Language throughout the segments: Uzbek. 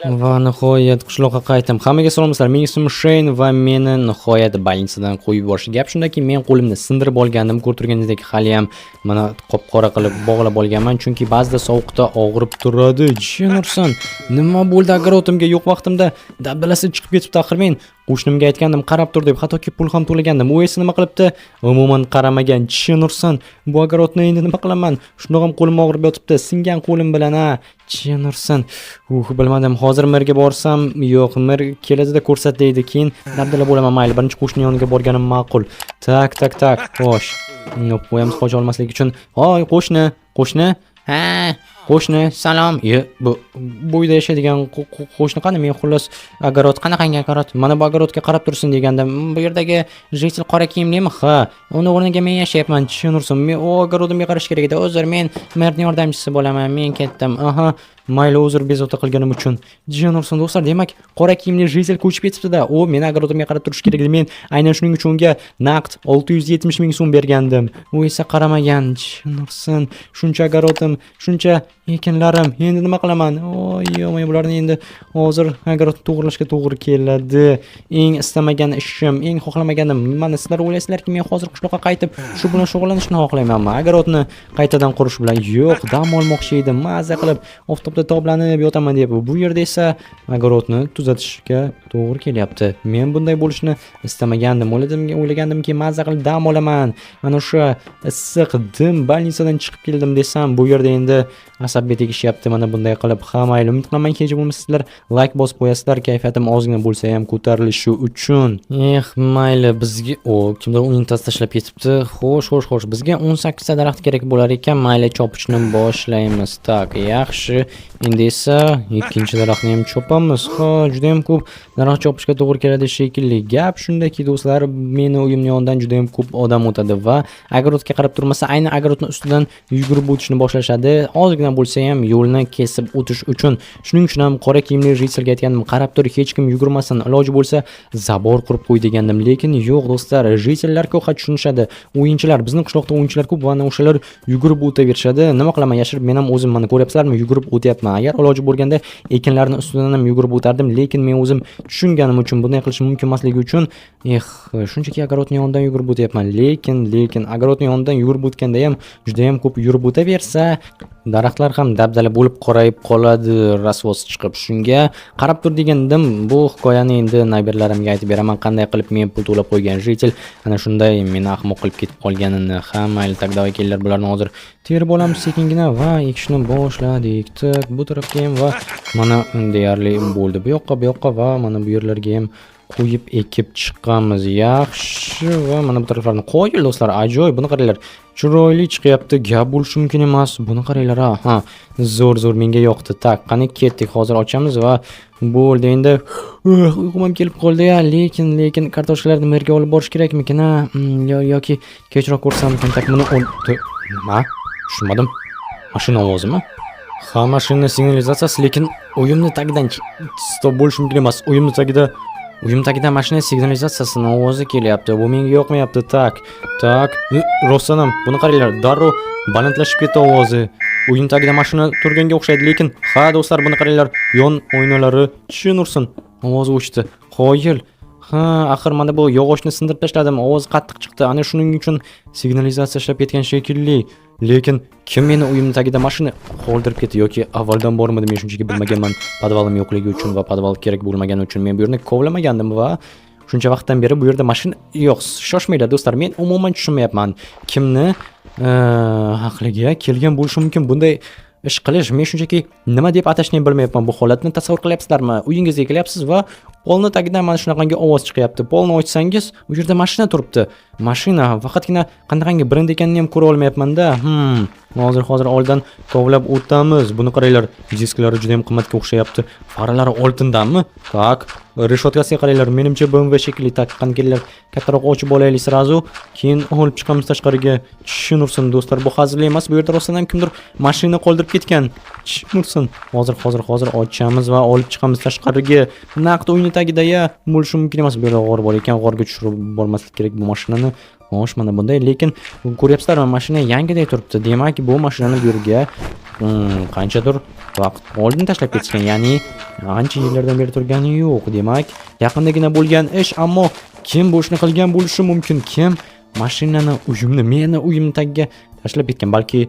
Va nihoyat qishloqqa qaytdim. Hammaga salomlar. Men ismim Sheyn va meni nihoyat больницаdan qo'yib yuborishdi. Gap shundaki, men qo'limni sindirib olgandim. Ko'rib turganingizdek, hali ham mana qop-qora qilib bog'lab olganman, chunki ba'zida sovuqda og'rib turadi. Jinursan, nima bo'ldi agarotimga yo'q vaqtimda dabdalasi chiqib ketibdi axir men. Qo'shnimga aytgandim, qarab tur deb, hattoki pul ham to'lagandim. U esa nima qilibdi? Umuman qaramagan. Jinursan, bu agarotni endi nima qilaman? Shundoq ham qo'lim og'rib yotibdi. Singan qo'lim bilan ha. Jinursan. Bilmadim. Hozir merga borsam, yo'q, mer keladi-da ko'rsat deydi. Keyin dabdala bo'laman, mayli. Birinchi qo'shni yoniga borganim ma'qul. Tak. Xo'sh. Qo'yamiz qocha olmaslik uchun. Hoy, qo'shni. Ha, qo'shni, salom. Bu uyda yashaydigan qo'shni qani? Men xullas agarot, qanaqangi agarot? Mana bu agarotga qarab tursin degandim. Bu yerdagi jitil qora kiyimlimi? Ha, uni o'rniga men yashayapman. Tushunursan, men o agarotimga qarash kerak edi. O'zir men merning yordamchisi bo'laman. Men ketdim. Aha. Mayli, uzr bezovta qilganim uchun. Jinursan do'stlar, demak, qora kiyimli jitel ko'chib ketibdi-da. O meni agrotimga qarab turish kerak edi. Men aynan shuning uchun unga naqd 670 ming so'm bergandim. U esa qaramagan. Jinursan, shuncha agrotim, shuncha ekinlarim. Endi nima qilaman? Yo'q, bularni endi hozir agarot to'g'rilashga to'g'ri keladi. Eng istamagan ishim, eng xohlamaganim. Mana sizlar o'ylaysizlarki, men hozir qishloqqa qaytib shu bilan shug'ullanishni xohlaymanmi? Agarotni qaytadan qurish bilan yo'q, dam olmoqchi edim. Maza qilib oftobda toblanib yotaman deb. Bu yerda esa agarotni tuzatishga to'g'ri kelyapti. Men bunday bo'lishni istamagandim. O'ylagandimki, maza qilib dam olaman. Mana o'sha issiq dim больницаdan chiqib keldim desam, bu yerda endi asabga tegishyapti. Mana bunday qilib, mayli, umid qilaman kecha bo'lmasizlar, like bosib qo'yasizlar, kayfiyatim ozgina bo'lsa ham ko'tarilishi uchun. Mayli, bizga kimdir uning tashlab ketibdi. Xo'sh, bizga 18 ta daraxt kerak bo'lar ekan. Mayli, chopishni boshlaymiz. Tak, yaxshi. Endi esa ikkinchi daraxtni ham chopamiz. Juda ham ko'p daraxt chopishga to'g'ri keladi shekilli. Gap shundaki, do'stlar, meni uyimning yonidan juda ham ko'p odam o'tadi va agarotga qarab turmasa, aynan agarotning ustidan yugurib o'tishni boshlashadi. Ozgina bo'lsa ham yo'lni kesib o'tish uchun. Shuning uchun ham qora kiyimli jitilga aytgandim, qarab tur, hech kim yugurmasin. Iloji bo'lsa zabor qurib qo'y degandim, lekin yo'q do'stlar, jitillar ko'p tushunishadi. O'yinchilar, bizning qishloqda o'yinchilar ko'p va o'shalar yugurib o'taverishadi. Nima qilaman, yashirib men ham o'zim mana ko'ryapsizlarmi, yugurib o'tyapman. Agar iloji bo'lganda ekinlarning ustidan ham yugurib o'tardim, lekin men o'zim tushunganim uchun, bunday qilish mumkin emasligi uchun, shunchaki agarotning yonidan yugurib o'tyapman. Lekin agarotning yonidan yugurib o'tganda ham juda ham ko'p yurib o'taversa, daraxtlar ham dabdala bo'lib qorayib qoladi, rasvos chiqib. Shunga qarab tur degandim. Bu hikoyani endi nayberlarimga aytib beraman, qanday qilib men pul to'lab qo'ygan jitil ana shunday meni ahmoq qilib ketib qolganini. Mayli, taqdava kellar, bularni hozir terib olamiz sekingina va ekishni boshladik. Bu tarafga ham va mana deyarli bo'ldi. Bu yoqqa va mana bu yerlarga ham qo'yib ekib chiqamiz. Yaxshi. Va mana bu taraflarni qo'yil do'stlar, ajoyib. Buni qaranglar. Chiroyli chiqyapti. Gap bo'lishi mumkin emas. Buni qaranglar, ha. Zo'r menga yoqdi. Tak, qani ketdik. Hozir ochamiz va bo'ldi. Endi uyqum ham kelib qoldi-ya, lekin kartoshkalarni merga olib borish kerakmikin, ha? Yoki kechroq ko'rsammikin? Tak, buni nima? Tushunmadim. Mashina ovozimi? Ha, mashina signalizatsiyasi, lekin uyimni tagidan stop bo'lishi mumkin emas. Uyim tagida mashina signalizatsiyasining ovozi kelyapti. Bu menga yoqmayapti. Tak. Rostdan, buni qaranglar, darrov balandlashib ketdi ovozi. Uyim tagida mashina turganga o'xshaydi, lekin do'stlar, buni qaranglar, yon oynalari tushunursin. Ovoz o'chdi. Qoyil. Axir mana bu yog'ochni sindirib tashladim, ovoz qattiq chiqdi. Ana shuning uchun signalizatsiya ishlab ketgan shekilli. Lekin kim meni uyimning tagida mashina qoldirib ketdi yoki avvaldan bormadi? Men shunchaki bilmaganman, podvalim yo'qligi uchun va podval kerak bo'lmagani uchun men bu yerni kovlamagandim va shuncha vaqtdan beri bu yerda mashina yo'q. Shoshmanglar do'stlar, men umuman tushunmayapman kimni haqliga kelgan bo'lishi mumkin bunday ish qilish. Men shunchaki nima deb atashni bilmayapman. Bu holatni tasavvur qilyapsizlarmi? Uyingizga kelyapsiz va polni tagidan mana shunaqangi ovoz chiqyapti. Polni ochsangiz, u yerda mashina turibdi. Mashina faqatgina qanaqangi brend ekanini ham ko'ra olmayapman-da. Hozir oldan kovlab o'tamiz. Buni qaranglar, disklari juda ham qimmatga o'xshayapti. Faralari oltindanmi? Tak. Reshotkasiga qaranglar, menimcha BMW shekilli. Taqqan kelinglar, kattaroq ochib olaylik srazu, keyin olib chiqamiz tashqariga. Tushunursin do'stlar, bu hazil emas. Bu yerda rostdan ham kimdir mashina qoldirib ketgan. Tushunursin. Hozir ochamiz va olib chiqamiz tashqariga. Naqd uyni tagida-ya bo'lishi mumkin emas. Bu yerda g'or bor ekan, g'orga tushirib bormaslik kerak bu mashinani. Xo'sh, mana bunday, lekin ko'ryapsizlarmi, mashina yangiday turibdi. Demak, bu mashinani bu yerga qanchadir vaqt oldin tashlab ketishgan, ya'ni ancha yillardan beri turgani yo'q. Demak, yaqindagina bo'lgan ish, ammo kim bu ishni qilgan bo'lishi mumkin? Kim mashinani meni uyim tagiga tashlab ketgan? Balki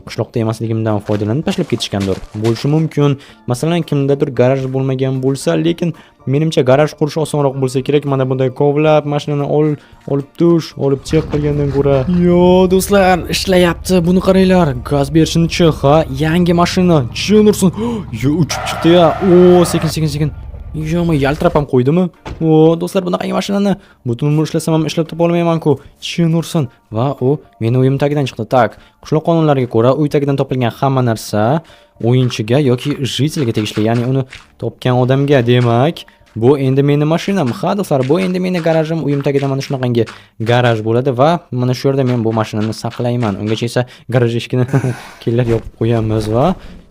qishloqda emasligimdan foydalanib tashlab ketishgandir. Bo'lishi mumkin. Masalan, kimdadir garaj bo'lmagan bo'lsa, lekin menimcha garaj qurish osonroq bo'lsa kerak. Mana bunday kovlab, mashinani olib tush, olib chiq qilgandan ko'ra. Yo, do'stlar, ishlayapti. Buni qaranglar. Gaz berishini-chi, ha, yangi mashina. Chin ursin. Yo, uchib chiqdi-ya. O, sekin. Yo'mi, yaltirab ham qo'ydimi? O, do'stlar, bunaqangi mashinani butun umr ishlasam ham ishlab topa olmayman-ku. Chin ursin. Va u meni uyim tagidan chiqdi. Tak, qishloq qonunlariga ko'ra uy tagidan topilgan hamma narsa o'yinchiga yoki jitelga tegishli, ya'ni uni topgan odamga. Demak, bu endi meni mashinam. Ha, do'stlar, bu endi meni garajim. Uyim tagida mana shunaqangi garaj bo'ladi va mana shu yerda men bu mashinani saqlayman. Ungacha esa garaj eshigini kellar yopib qo'yamiz va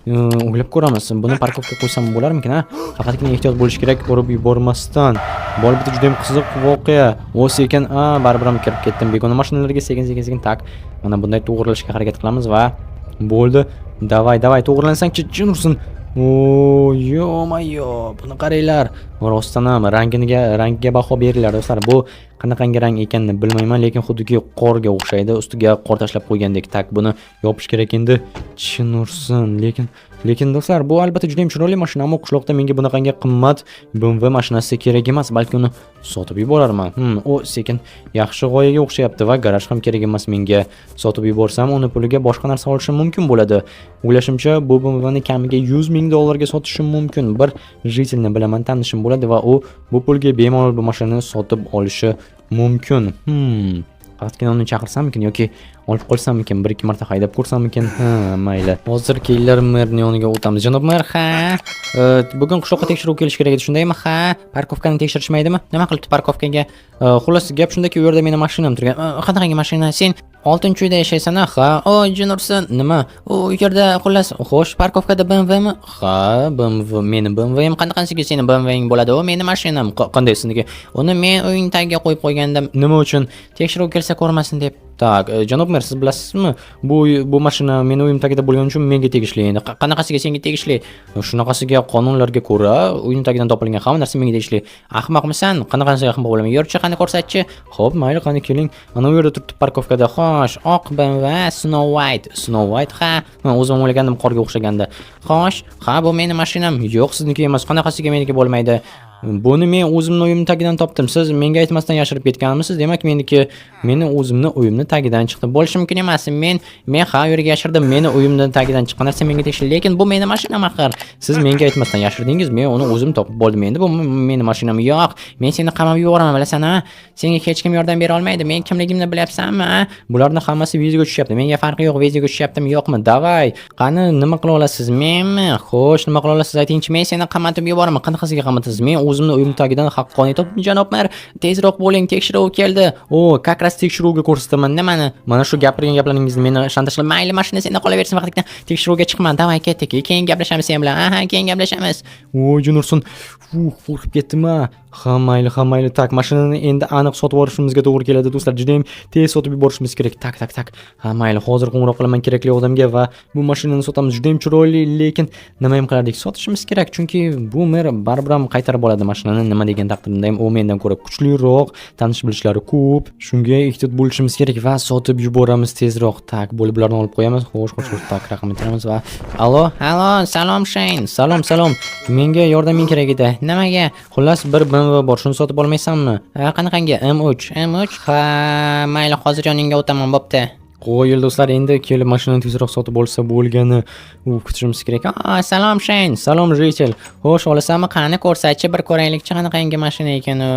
o'ylab ko'ramiz. Buni parkovka qo'ysam bo'larmikin, ha? Faqatgina ehtiyot bo'lish kerak, borib yubormasdan. Bolbita juda ham qiziq voqea. O, sekin, baribir ham kirib ketdim. Begona mashinalarga sekin tak. Mana bunday to'g'rilashga harakat qilamiz va bo'ldi. Davay, to'g'rilansang-chi, chin ursin. O, yo-mayo, buni qaranglar. Rostdan ham rangiga baho beringlar, do'stlar. Bu qanaqangi rang ekanini bilmayman, lekin xuddiki qorga o'xshaydi. Ustiga qor tashlab qo'ygandek. Tak, buni yopish kerak endi. Chin ursin, lekin do'stlar, bu albatta juda ham chiroyli mashina, ammo qishloqda menga bunaqangi qimmat BMW mashinasi kerak emas, balki uni sotib yuborarman. O, sekin yaxshi g'oyaga o'xshayapti va garaj ham kerak emas menga. Sotib yuborsam, uni puliga boshqa narsa olishim mumkin bo'ladi. O'ylashimcha, bu BMWni kamiga $100,000 sotishim mumkin. Bir jitelni bilaman, tanishim bo'ladi va u bu pulga bemalol bu mashinani sotib olishi mumkin. Faqatgina uni chaqirsammikin yoki olib qolsammikin, 1-2 marta haydab ko'rsammikin? Mayli. Hozir kelinglar merning yoniga o'tamiz. Janob mer, ha. Bugun qishloqqa tekshiruv kelish kerak edi, shundaymi? Ha. Parkovkani tekshirishmaydimi? Nima qilibdi parkovkaga? Xullas, gap shundaki, u yerda meni mashinam turgan. Qanaqangi mashina? Sen 6-uyda yashaysan, ha? O, jinursan. Nima? U yerda xullas, xo'sh, parkovkada BMWmi? Ha, BMW, meni BMWim. Qanaqasiga sening BMWing bo'ladi? O, meni mashinam. Qandaysiniga? Uni men uying tagiga qo'yib qo'ygandim. Nima uchun? Tekshiruv kelsa ko'rmasin deb. Tak, janob mer, siz bilasizmi? Bu mashina meni uyim tagida bo'lgani uchun menga tegishli. Endi qanaqasiga senga tegishli? Shunaqasiga qonunlarga ko'ra uyim tagidan topilgan hamma narsa menga tegishli. Ahmoqmisan? Qanaqasiga ahmoq bo'laman? Yurchi, qani ko'rsatchi. Xo'p, mayli, qani keling. Ana u yerda turibdi parkovkada. Xo'sh, oq BMW Snow White, ha. O'zim o'ylagandim qorga o'xshaganda. Xo'sh, ha, bu meni mashinam. Yo'q, sizniki emas. Qanaqasiga meniki bo'lmaydi? Buni men o'zimni uyim tagidan topdim. Siz menga aytmasdan yashirib ketganmisiz? Demak, meni o'zimni uyimni tagidan chiqdi. Bo'lishi mumkin emas. Men ha, u yerga yashirdim. Meni uyimdan tagidan chiqqan narsa menga tegishli, lekin bu meni mashinam axir. Siz menga aytmasdan yashirdingiz, men uni o'zim topib bo'ldim. Endi bu meni mashinam. Yo'q, men seni qamab yuboraman, bilasan, ha? Senga hech kim yordam bera olmaydi. Men kimligimni bilyapsanmi, ha? Bularning hammasi vizaga tushyapti. Menga farqi yo'q, vizaga tushyaptimi, yo'qmi? Davay. Qani, nima qila olasiz? Menmi? Xo'sh, nima qila olasiz? Aytingchi, men seni qamatib yuboraman. Qanaqasiga qamatasiz? Men o'zimni uyim tagidan haqqoniy topdim, janob mer. Tezroq bo'ling, tekshiruv keldi. O, как раз tekshiruvga ko'rsataman. Nimani? Mana shu gapirgan gaplaringizni meni shantaj qilib, mayli, mashina senda qolaversin, faqatgina tekshiruvga chiqman. Davay, ketdik. Keyin gaplashamiz sen bilan. Aha, keyin gaplashamiz. O, Junursun. Qo'rqib ketdim-a. Ha, mayli. Tak, mashinani endi aniq sotib olishimizga to'g'ri keladi, do'stlar. Juda ham tez sotib yuborishimiz kerak. Tak. Ha, mayli, hozir qo'ng'iroq qilaman kerakli odamga va bu mashinani sotamiz. Juda ham chiroyli, lekin nima ham qilardik? Sotishimiz kerak, chunki bu mer baribir ham qaytarib oladi mashinani. Nima degan taqdirda ham u mendan ko'ra kuchliroq, tanish bilishlari ko'p. Shunga ehtiyot bo'lishimiz kerak va sotib yuboramiz tezroq. Tak, bularni olib qo'yamiz. Xo'sh, tak, rahmat aytamiz va allo, salom Shayn. Salom. Menga yordaming kerak edi. Nimaga? Xullas, bir BMW bor, shuni sotib olmaysanmi? Qanaqangi? M3. Ha, mayli, hozir yoningga o'taman, bo'pti. Qo'yil do'stlar, endi kelib mashinani tezroq sotib olsa bo'lgani. Kutishimiz kerak. Salom Shayn, salom jitel. Xo'sh, olasanmi? Qani ko'rsatchi, bir ko'raylikchi qanaqangi mashina ekan u.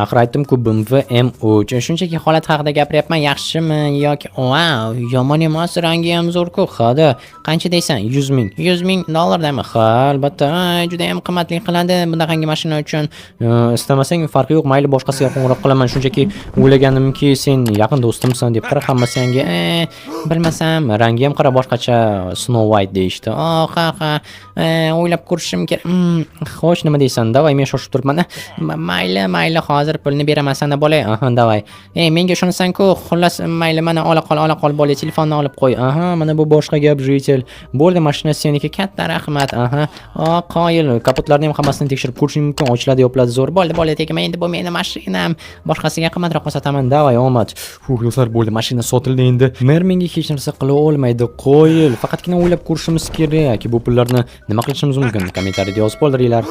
Axir aytdim-ku, BMW M3. Shunchaki holat haqida gapiryapman, yaxshimi yoki wow, yomon emas, rangi ham zo'r-ku. Xo'da, qancha deysan? $100,000 Ha, albatta, juda ham qimmatli qiladi bunaqangi mashina uchun. Istamasang farqi yo'q, mayli, boshqasiga qo'ng'iroq qilaman. Shunchaki o'ylaganimki, sen yaqin do'stimsan deb qara, hamma senga Bilmasam, rangi ham qara boshqacha, Snow White deyishdi. Ha, o'ylab ko'rishim kerak. Xo'sh, nima deysan? Davay, men shoshib turibman. Mayli, hozir pulni beraman sana bo'lay. Davay. Menga ishonsan-ku, xullas mayli, mana ola qol bo'lay, telefonni olib qo'y. Mana bu boshqa gap, jitel. Bo'ldi, mashina seniki, katta rahmat. Qoyil, kapotlarni ham hammasini tekshirib ko'rishim mumkin. Ochiladi, yopiladi, zo'r. Bo'ldi, tegma, endi bu meni mashinam. Boshqasiga qimmatroq sotaman. Davay, omad. Do'stlar, bo'ldi, mashina sotildi endi. Mer menga hech narsa qila olmaydi. Qo'yil. Faqatgina o'ylab ko'rishimiz kerak. Bu pullarni nima qilishimiz mumkin? Kommentariyada yozib qoldiringlar.